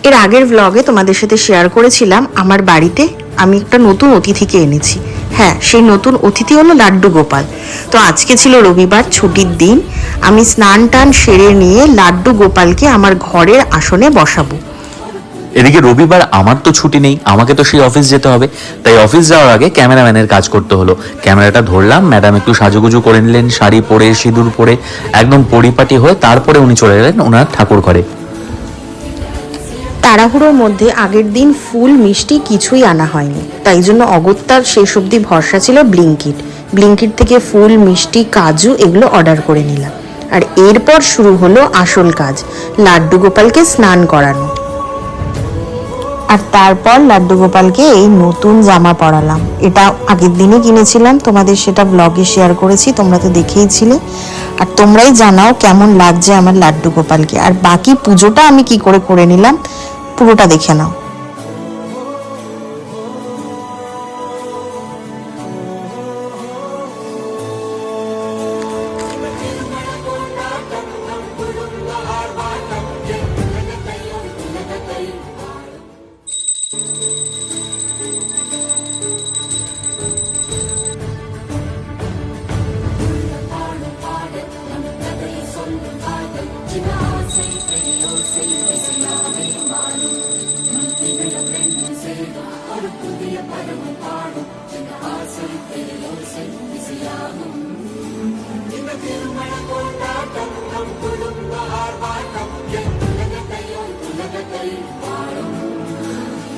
এর আগের ব্লগে তোমাদের সাথে শেয়ার করেছিলাম আমার বাড়িতে আমি একটা নতুন অতিথিকে এনেছি। হ্যাঁ, সেই নতুন অতিথি হলো লাড্ডু গোপাল। তো আজকে ছিল রবিবার, ছুটির দিন। আমি স্নান টান সেরে নিয়ে লাড্ডু গোপালকে আমার ঘরের আসনে বসাবো। এদিকে রবিবার আমার তো ছুটি নেই, আমাকে তো সেই অফিস যেতে হবে। তাই অফিস যাওয়ার আগে ক্যামেরাম্যানের কাজ করতে হলো। ক্যামেরাটা ধরলাম, ম্যাডাম একটু সাজুগুজু করে নিলেন, শাড়ি পরে সিঁদুর পরে একদম পরিপাটি হয়ে তারপরে উনি চলে গেলেন ওনার ঠাকুর ঘরে। তাড়াহুড়োর মধ্যে আগের দিন ফুল মিষ্টি কিছুই আনা হয়নি, তাই জন্য অগত্যার শেষ অবধি ভরসা ছিল ব্লিঙ্কিট। ব্লিঙ্কিট থেকে ফুল মিষ্টি কাজু এগুলো অর্ডার করে নিলাম। আর এরপর শুরু হলো আসল কাজ, লাড্ডু গোপালকে স্নান করানো। আর তারপর লাড্ডু গোপালকে এই নতুন জামা পরালাম। এটা আগের দিনই কিনেছিলাম, তোমাদের সেটা ব্লগে শেয়ার করেছি, তোমরা তো দেখেইছিলে। আর তোমরাই জানাও কেমন লাগছে আমার লাড্ডু গোপালকে। আর বাকি পুজোটা আমি কি করে করে নিলাম পুরোটা দেখে নাও। திருமண கொண்டாட்டம் நம் குடும்ப ஆர்வம்